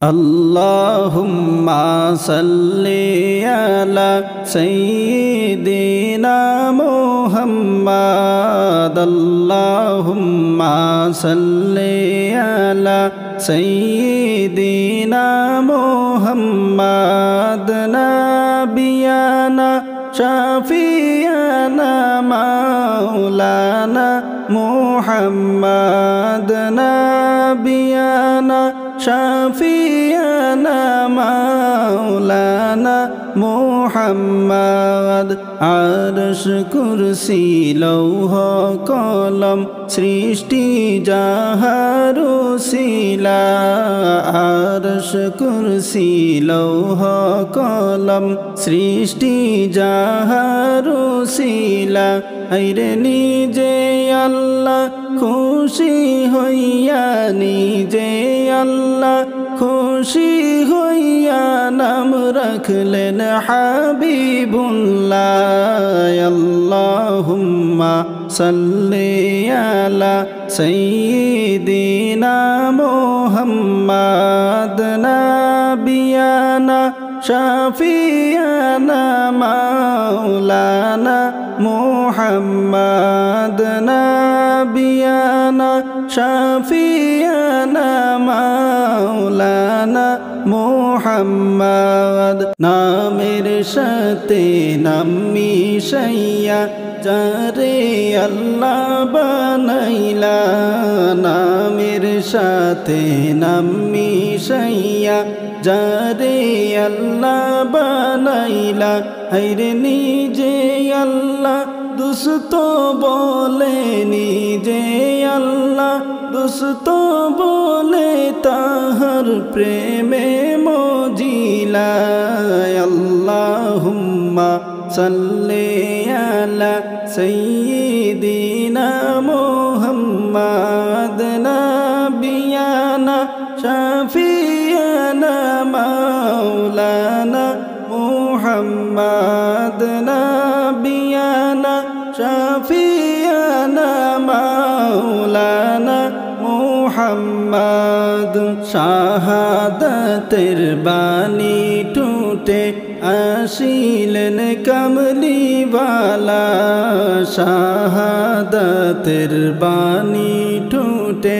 Allahumma salli ala Sayyidina Muhammad. Allahumma salli ala Sayyidina Muhammad. Nabiyana Shafi'ana Maulana Muhammad. Nabiyana Shafi'ana Maulana Muhammad. Arsh kursi lauha kalam srishti jaharu sila. Arsh kursi lauha kalam srishti jaharu sila. Aire nije Allah খুশি হইয়া, নিজে আল্লাহ খুশি হইয়া নাম রাখলেন হাবিবুল্লাহ। আল্লাহুম্মা সাল্লি আলা সাইয়্যিদিনা মুহাম্মাদ। নাবিয়ানা শাফিয়ানা মাওলানা মুহাম্মাদ। নাবিয়ানা শাফিয়ানা মাওলানা মুহাম্মাদ। নামের সাথে নাম মিশাইয়া যারে আল্লাহ বানাইলা। নামের সাথে নাম মিশাইয়া যারে আল্লাহ বানাইলা। হায়রে নিজে আল্লাহ দুস্ত বলে, নিজে আল্লাহ দুস্ত বলে তাহার প্রেমে মজিলা। আল্লাহুম্মা সাল্লি আলা সাইয়্যিদিনা মুহাম্মাদ। নাবিয়ানা শাফিয়ানা মাওলানা মুহাম্মাদ। নাবিয়ানা শাফিয়ানা মাওলানা মুহাম্মাদ। শাহাদাতের বাণী টুটে আসিলেন কামলিওয়ালা। শাহাদাতের বাণী টুটে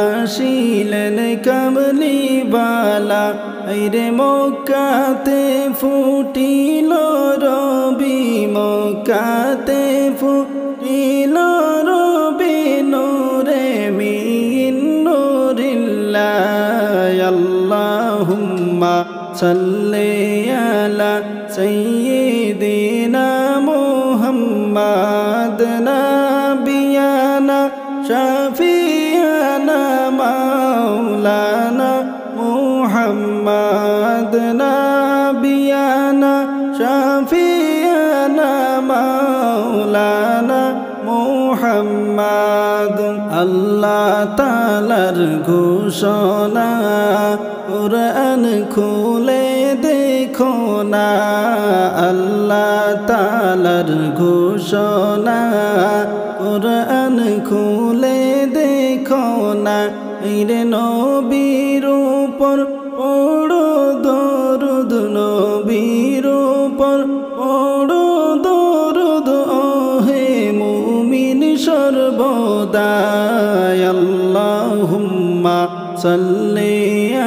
আসিলেন কামলিওয়ালা। আইরে মক্কাতে ফুটিল রবি, মক্কাতে ফুটিল রবি নূরে মিন নূরিল্লাহ। আল্লাহুম্মা সাল্লি আলা সাইয়্যিদিনা মুহাম্মাদ। নাবিয়ানা শাফিয়ানা মাওলানা মুহাম্মাদ। নাবিয়ানা শাফিয়ানা মাওলানা মুহাম্মাদ। আল্লাহ তাআলার ঘোষণা কুরআন খুলে দেখো না। আল্লাহ তাআলার ঘোষণা কুরআন খুলে দেখো না। এরে নবীর উপর পড়ো দরুদ, নবীর উপর পড়ো দরুদ ওহে মুমিন সর্বদা। আল্লাহুম্মা সাল্লি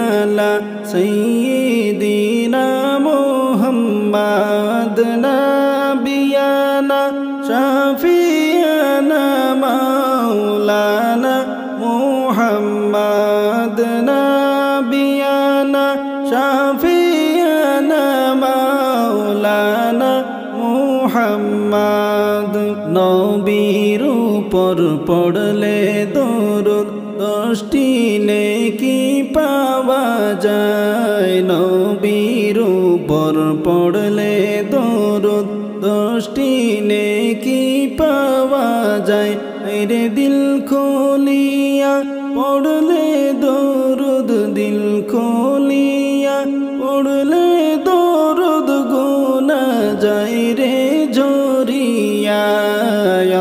আলা সাইয়্যিদিনা মুহাম্মাদ। নাবিয়ানা শাফিয়ানা মাওলানা মুহাম্মাদ। নাবিয়ানা শাফিয়ানা মাওলানা মুহাম্মাদ। নবীর উপর পড়লে দরুদ 10টি নেকি পাওয়া যায়। নবীর উপর পড়লে দরুদ 10টি নেকি পাওয়া যায়। আরে দিল খুলিয়া পড়লে দরুদ, দিল খুলিয়া পড়লে দরুদ গুনা যায় রে জরিয়া।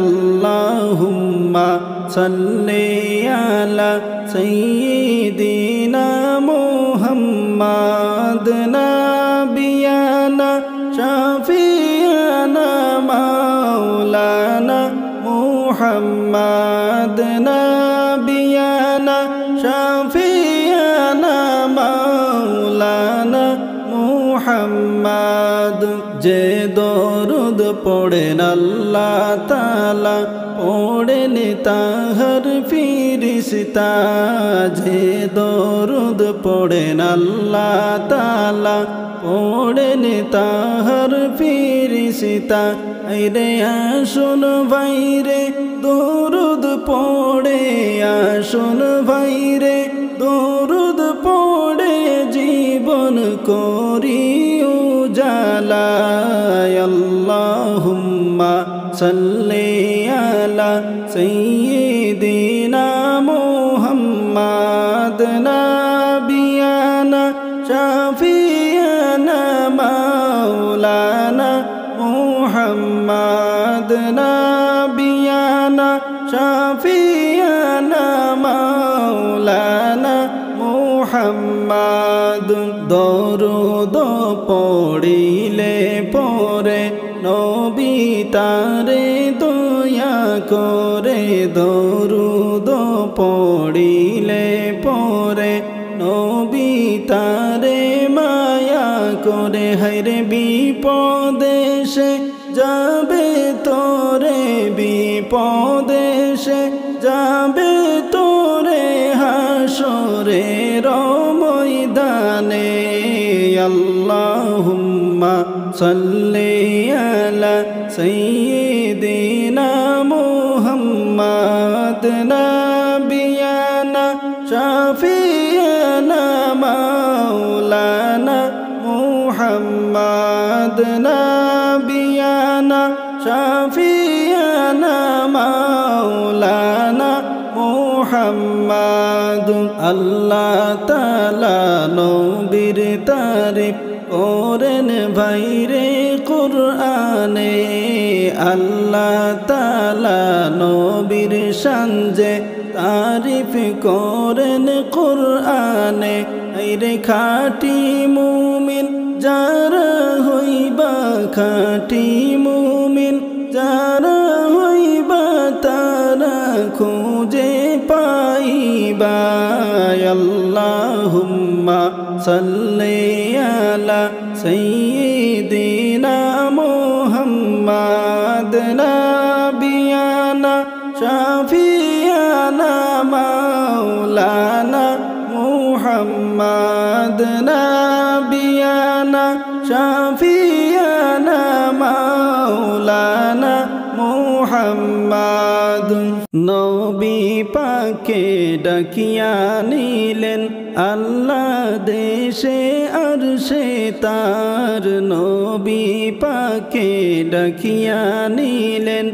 আল্লাহুম্মা সাল্লি আলা সাইয়্যিদিনা মুহাম্মাদ। মুহাম্মাদ নাবিয়ানা শাফিয়ানা মাওলানা মুহাম্মাদ নাবিয়ানা শাফিয়ানা মাওলানা মুহাম্মাদ। যে দরুদ পড়েন আল্লাহ তাআলা পড়েন তাহার ফিরিস্তা, যে দরুদ পড়েন আল্লাহ তাআলা পড়েন তাহার ফিরিস্তা। আইরে আসুন ভাইরে দরুদ পড়ে, আসুন ভাইরে দরুদ পড়ে জীবন করি উজালা। আল্লাহুম্মা সাল্লি আলা সাইয়্যিদিনা মুহাম্মাদ নাবিয়ানা শাফিয়ানা মাওলানা মুহাম্মাদ নাবিয়ানা শাফিয়ানা মাওলানা মুহাম্মাদ। দরুদ পড়িলে পরে নবী তারে দয়া করে, দরুদ পড়িলে পরে নবী তারে মায়া করে। হায়রে বিপদে সে যাবে তোরে, বিপদে সে যাবে তোরে হাসরের ময়দানে। আল্লাহুম্মা সাল্লি আলা সাইয়্যিদিনা মুহাম্মাদ নাবিয়ানা শাফিয়ানা মাওলানা মুহাম্মাদ নাবিয়ানা শাফিয়ানা মাওলানা মুহাম্মাদ। আল্লাহ তাআলা নবীর তারিফ করেন ভাইরে কুরআনে, আল্লাহ তাআলা নবীর শান যে তারিফ করেন কুরআনে। আইরে খাঁটি মুমিন যারা হইবা, খাঁটি মুমিন যারা হইবা তারা খুঁজে পাইবা। আল্লাহুম্মা সাল্লি আলা সাইয়্যিদিনা মুহাম্মাদ নাবিয়ানা শাফিয়ানা মাওলানা মুহাম্মাদ নাবিয়ানা শাফিয়ানা মাওলানা মুহাম্মাদ। নবী পাকে ডাকিয়া নিলেন আল্লাহ দেশে আরশে তার, নবী পাকে ডাকিয়া নিলেন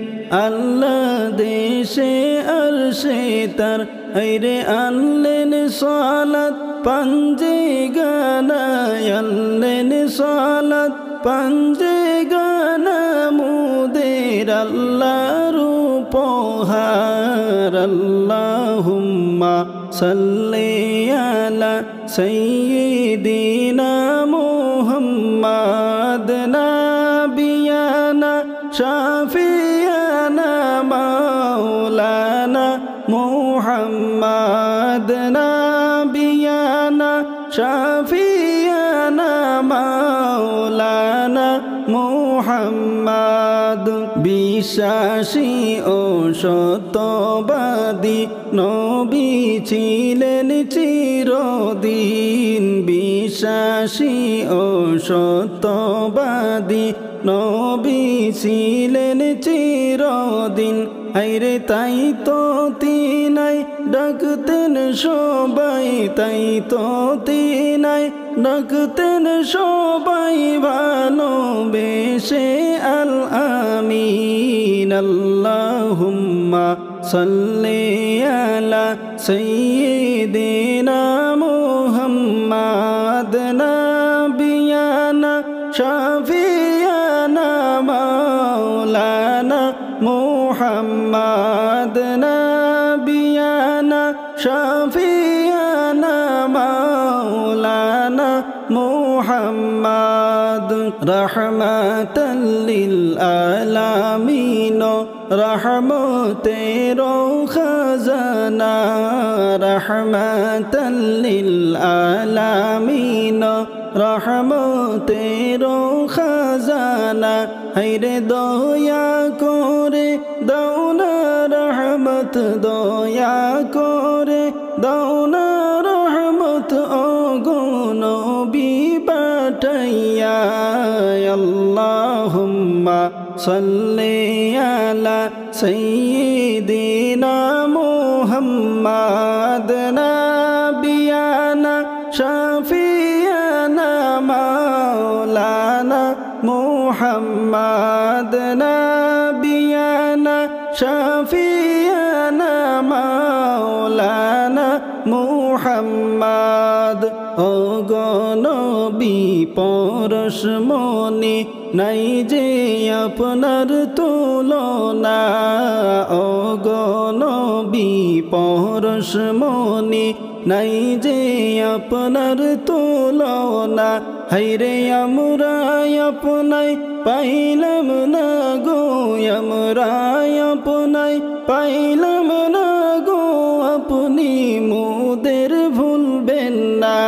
আল্লাহ দেশে আরশে তার। হায়রে আনলেন সালাত পাঞ্জে গানায়, আনলেন সালাত পাঞ্জে গানা মুদের আল্লাহর উপহার। আল্লাহুম্মা সাল্লি আলা সাইয়্যিদিনা মুহাম্মাদ নাবিয়ানা শাফিয়ানা মাওলানা মুহাম্মাদ নাবিয়ানা শাফিয়ানা মাওলানা মুহাম্মাদ। বিশ্বাসী ও সত্যবাদী নবী ছিলেন চিরদিন, বিশ্বাসী ও সত্যবাদী নবী ছিলেন চিরদিন। হায়রে তাই তো তিনাই ডাকতেন সবাই, তাই তো তিনাই ডাকতেন সবাই ভালোবেসে আল আমিন। আল্লাহুম্মা সাল্লি আলা সাইয়্যিদিনা মুহাম্মাদ নাবিয়ানা শাফিয়ানা মাওলানা মুহাম্মাদ নাবিয়ানা শাফিয়ানা মাওলানা محمد رحمة للعالمين رحمتের خزانة رحمة للعالمين রহমতের খাজানা হায়রে দয়া করে দাও না রহমত দয়া করে দাও না রহমত ও গো নবী পাঠাইয়া আল্লাহুম্মা সাল্লি আলা সাইয়্যিদিনা মুহাম্মাদ নাবিয়ানা শাফিয়ানা মাওলানা মুহাম্মাদ নাবিয়ানা শাফিয়ানা মাওলানা মুহাম্মাদ ও গো নবী পরশমণি নাই যে আপনার তুলনা ও গো নবী পরশমণি নাই যে আপনার তুলনা হায়রে আমরা আপনাই পাইলাম না গো আমরা আপনাই পাইলাম না গো আপনি মোদের ভুলবেন না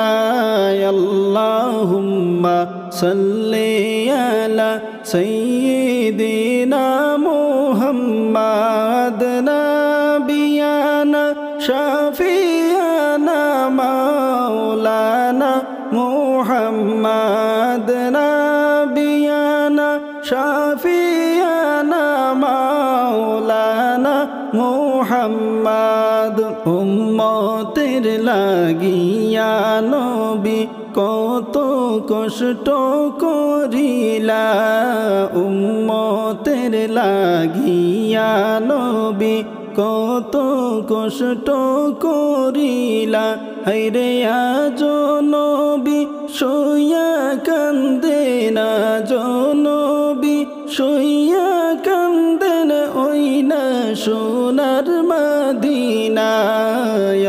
আল্লাহুম্মা সাল্লি আলা সাইয়্যিদিনা মুহাম্মাদ নাবিয়ানা শাফিয়ানা মাওলানা মুহাম্মাদ নাবিয়ানা শাফিয়ানা মাওলানা মুহাম্মাদ উম্মতের লাগিয়া নবী কত কষ্ট করিলা উম্মতের লাগিয়া নবী কত কষ্ট করিলা হায়রে আজ নবী শুইয়া কান্দেন আজ নবী শুইয়া কান্দেন ওই না সোনার মদিনা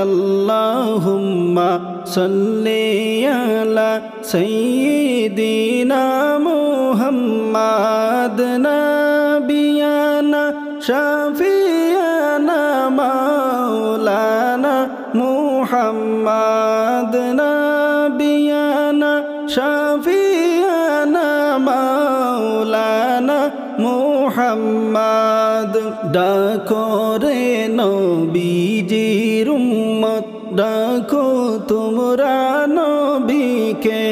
আল্লাহুম্মা সাল্লি আলা সাইয়্যিদিনা মুহাম্মাদ নাবিয়ানা শাফিয়ানা মাওলানা মুহাম্মাদ নাবিয়ানা শাফিয়ানা মাওলানা মুহাম্মাদ ডাকো রে নবীজির উম্মত ডাকো তোমরা নবীকে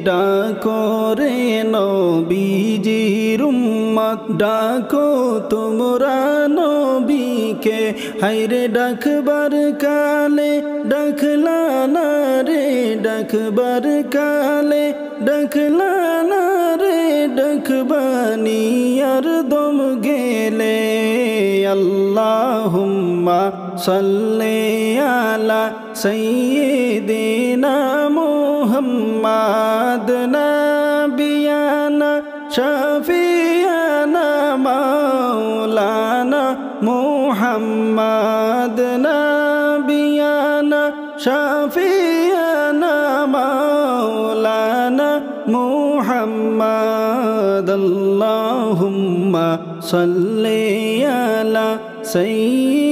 ডাকো রে নবীজির উম্মত ডাকো তোমরা নবীকে হায়রে ডাকবার কালে ডাকলা না রে ডাকবার কালে ডাকলা না রে ডাকবানি আর দম গেলে আল্লাহুম্মা সাল্লি আলা সাইয়্যিদিনা মুহাম্মাদ নাবিয়ানা শাফিয়ানা মাওলানা মুহাম্মাদ নাবিয়ানা শাফিয়ানা মাওলানা মুহাম্মাদ আল্লাহুম্মা সাল্লি আলা সাইয়্যিদিনা